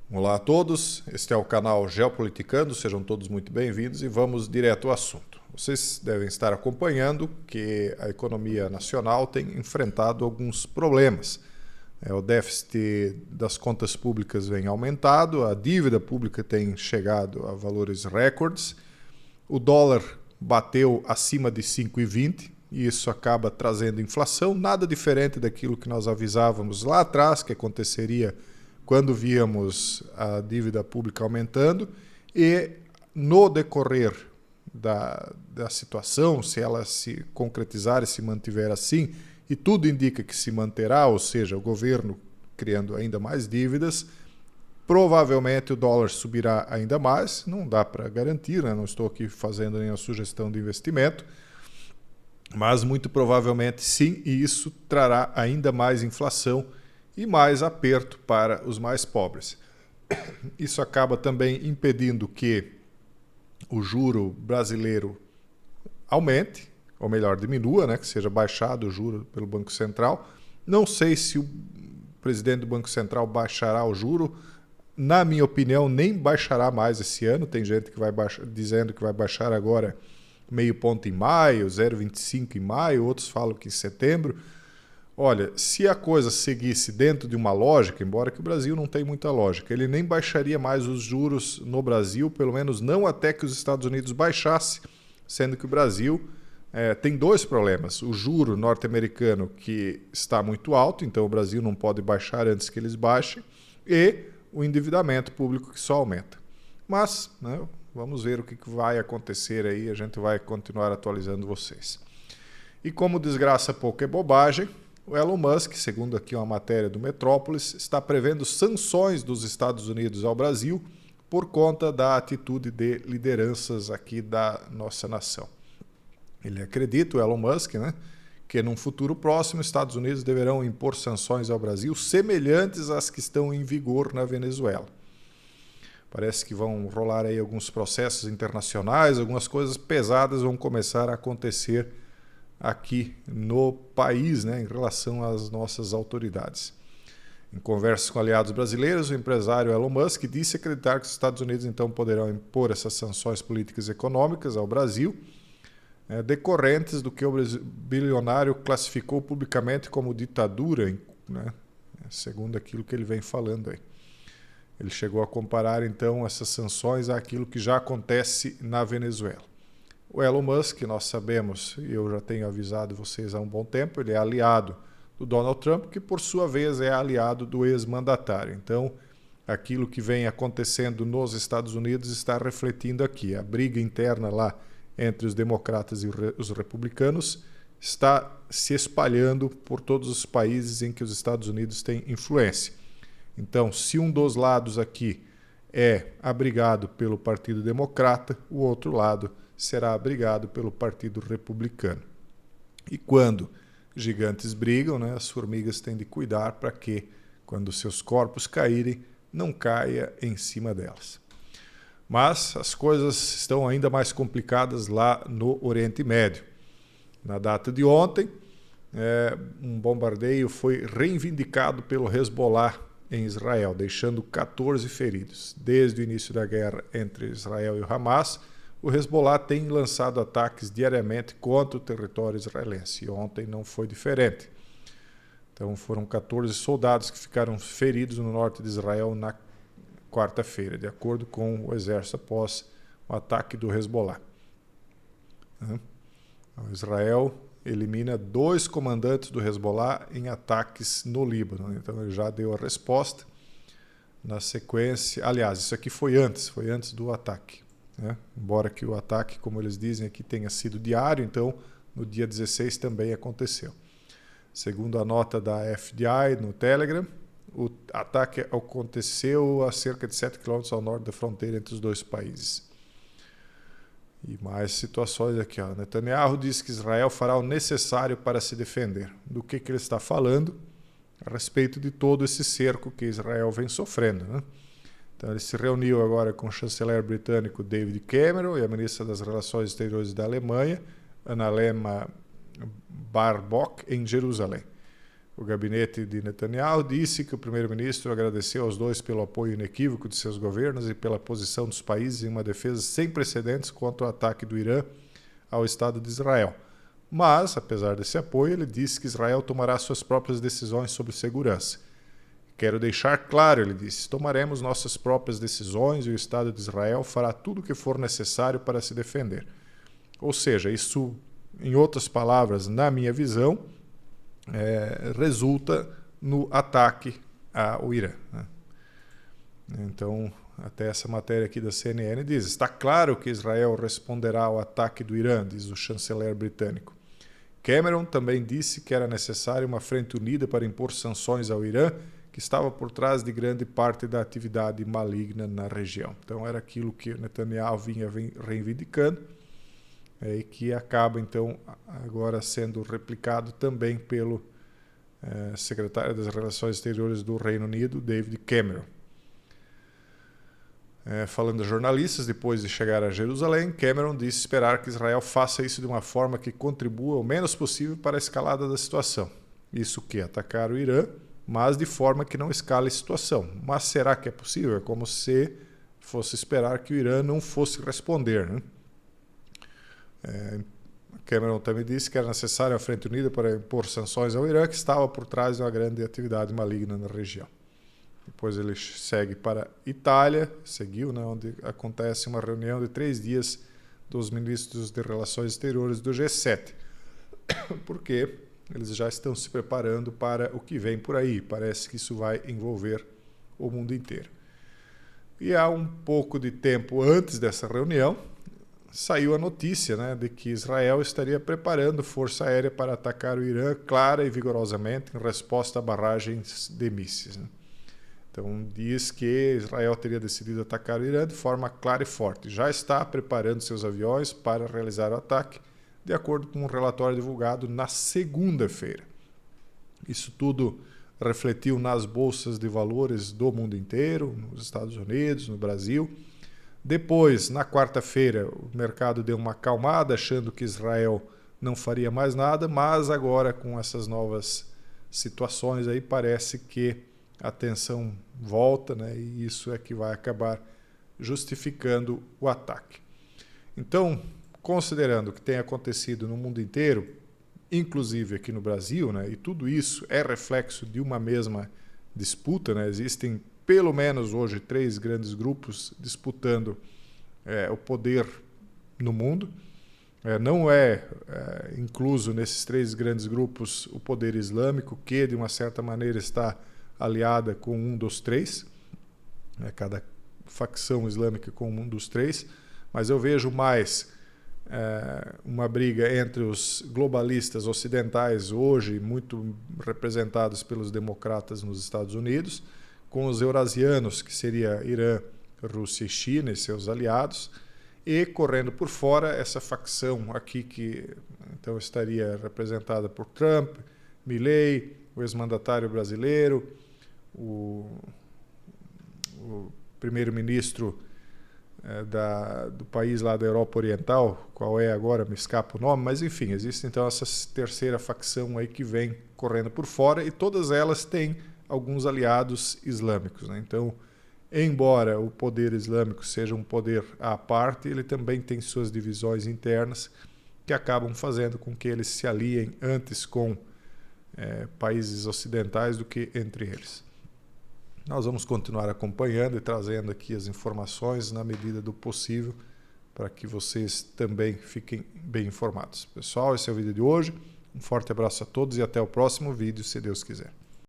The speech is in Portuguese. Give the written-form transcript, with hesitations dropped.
Olá a todos, este é o canal Geopoliticando, sejam todos muito bem-vindos e vamos direto ao assunto. Vocês devem estar acompanhando que a economia nacional tem enfrentado alguns problemas. O déficit das contas públicas vem aumentado, a dívida pública tem chegado a valores recordes, o dólar bateu acima de 5,20 e isso acaba trazendo inflação, nada diferente daquilo que nós avisávamos lá atrás que aconteceria quando víamos a dívida pública aumentando, e no decorrer da situação, se ela se concretizar e se mantiver assim, e tudo indica que se manterá, ou seja, o governo criando ainda mais dívidas, provavelmente o dólar subirá ainda mais, não dá para garantir, né? Não estou aqui fazendo nenhuma sugestão de investimento, mas muito provavelmente sim, e isso trará ainda mais inflação e mais aperto para os mais pobres. Isso acaba também impedindo que o juro brasileiro aumente, ou melhor, diminua, né, que seja baixado o juro pelo Banco Central. Não sei se o presidente do Banco Central baixará o juro. Na minha opinião, nem baixará mais esse ano. Tem gente que vai dizendo que vai baixar agora meio ponto em maio, 0,25 em maio, outros falam que em setembro. Olha, se a coisa seguisse dentro de uma lógica, embora que o Brasil não tenha muita lógica, ele nem baixaria mais os juros no Brasil, pelo menos não até que os Estados Unidos baixasse, sendo que o Brasil tem dois problemas. O juro norte-americano, que está muito alto, então o Brasil não pode baixar antes que eles baixem, e o endividamento público que só aumenta. Mas, né, vamos ver o que vai acontecer aí, a gente vai continuar atualizando vocês. E como desgraça pouco é bobagem, o Elon Musk, segundo aqui uma matéria do Metrópolis, está prevendo sanções dos Estados Unidos ao Brasil por conta da atitude de lideranças aqui da nossa nação. Ele acredita, o Elon Musk, né, que num futuro próximo os Estados Unidos deverão impor sanções ao Brasil semelhantes às que estão em vigor na Venezuela. Parece que vão rolar aí alguns processos internacionais, algumas coisas pesadas vão começar a acontecer aqui no país, né, em relação às nossas autoridades. Em conversas com aliados brasileiros, o empresário Elon Musk disse acreditar que os Estados Unidos então poderão impor essas sanções políticas e econômicas ao Brasil, decorrentes do que o bilionário classificou publicamente como ditadura, né, segundo aquilo que ele vem falando aí. Ele chegou a comparar então essas sanções àquilo que já acontece na Venezuela. O Elon Musk, nós sabemos, e eu já tenho avisado vocês há um bom tempo, ele é aliado do Donald Trump, que por sua vez é aliado do ex-mandatário. Então, aquilo que vem acontecendo nos Estados Unidos está refletindo aqui. A briga interna lá entre os democratas e os republicanos está se espalhando por todos os países em que os Estados Unidos têm influência. Então, se um dos lados aqui é abrigado pelo Partido Democrata, o outro lado será abrigado pelo Partido Republicano. E quando gigantes brigam, né, as formigas têm de cuidar para que, quando seus corpos caírem, não caia em cima delas. Mas as coisas estão ainda mais complicadas lá no Oriente Médio. Na data de ontem, um bombardeio foi reivindicado pelo Hezbollah em Israel, deixando 14 feridos. Desde o início da guerra entre Israel e o Hamas, o Hezbollah tem lançado ataques diariamente contra o território israelense. E ontem não foi diferente. Então foram 14 soldados que ficaram feridos no norte de Israel na quarta-feira, de acordo com o exército após o ataque do Hezbollah. Israel elimina 2 comandantes do Hezbollah em ataques no Líbano. Então ele já deu a resposta. Na sequência, aliás, isso aqui foi antes do ataque. Embora que o ataque, como eles dizem aqui, tenha sido diário, então no dia 16 também aconteceu. Segundo a nota da FDI no Telegram, o ataque aconteceu a cerca de 7 km ao norte da fronteira entre os dois países. E mais situações aqui. Netanyahu diz que Israel fará o necessário para se defender. Do que ele está falando? A respeito de todo esse cerco que Israel vem sofrendo, né? Então, ele se reuniu agora com o chanceler britânico David Cameron e a ministra das Relações Exteriores da Alemanha, Annalena Baerbock, em Jerusalém. O gabinete de Netanyahu disse que o primeiro-ministro agradeceu aos dois pelo apoio inequívoco de seus governos e pela posição dos países em uma defesa sem precedentes contra o ataque do Irã ao Estado de Israel. Mas, apesar desse apoio, ele disse que Israel tomará suas próprias decisões sobre segurança. Quero deixar claro, ele disse, tomaremos nossas próprias decisões e o Estado de Israel fará tudo o que for necessário para se defender. Ou seja, isso, em outras palavras, na minha visão, resulta no ataque ao Irã. Né? Então, até essa matéria aqui da CNN diz, está claro que Israel responderá ao ataque do Irã, diz o chanceler britânico. Cameron também disse que era necessária uma frente unida para impor sanções ao Irã, que estava por trás de grande parte da atividade maligna na região. Então era aquilo que Netanyahu vinha reivindicando e que acaba então agora sendo replicado também pelo secretário das Relações Exteriores do Reino Unido, David Cameron. Falando a jornalistas, depois de chegar a Jerusalém, Cameron disse esperar que Israel faça isso de uma forma que contribua o menos possível para a escalada da situação. Isso que atacar o Irã, mas de forma que não escale a situação. Mas será que é possível? É como se fosse esperar que o Irã não fosse responder. Né? Cameron também disse que era necessária a Frente Unida para impor sanções ao Irã, que estava por trás de uma grande atividade maligna na região. Depois ele segue para Itália, né, onde acontece uma reunião de 3 dias dos ministros de Relações Exteriores do G7. Porque eles já estão se preparando para o que vem por aí. Parece que isso vai envolver o mundo inteiro. E há um pouco de tempo antes dessa reunião, saiu a notícia, né, de que Israel estaria preparando força aérea para atacar o Irã clara e vigorosamente em resposta a barragens de mísseis. Né? Então, diz que Israel teria decidido atacar o Irã de forma clara e forte. Já está preparando seus aviões para realizar o ataque, de acordo com um relatório divulgado na segunda-feira. Isso tudo refletiu nas bolsas de valores do mundo inteiro, nos Estados Unidos, no Brasil. Depois, na quarta-feira, o mercado deu uma acalmada, achando que Israel não faria mais nada, mas agora, com essas novas situações, aí parece que a tensão volta, né? E isso é que vai acabar justificando o ataque. Então, considerando o que tem acontecido no mundo inteiro, inclusive aqui no Brasil, né? E tudo isso é reflexo de uma mesma disputa, né? Existem pelo menos hoje 3 grandes grupos disputando o poder no mundo. Não é incluso nesses 3 grandes grupos o poder islâmico, que de uma certa maneira está aliada com um dos 3, cada facção islâmica com um dos 3, mas eu vejo mais uma briga entre os globalistas ocidentais, hoje muito representados pelos democratas nos Estados Unidos, com os eurasianos, que seria Irã, Rússia e China e seus aliados, e correndo por fora essa facção aqui que então estaria representada por Trump, Milei, o ex-mandatário brasileiro, o primeiro-ministro do país lá da Europa Oriental, qual é agora, me escapa o nome, mas enfim, existe então essa terceira facção aí que vem correndo por fora e todas elas têm alguns aliados islâmicos. Né? Então, embora o poder islâmico seja um poder à parte, ele também tem suas divisões internas que acabam fazendo com que eles se aliem antes com países ocidentais do que entre eles. Nós vamos continuar acompanhando e trazendo aqui as informações na medida do possível para que vocês também fiquem bem informados. Pessoal, esse é o vídeo de hoje. Um forte abraço a todos e até o próximo vídeo, se Deus quiser.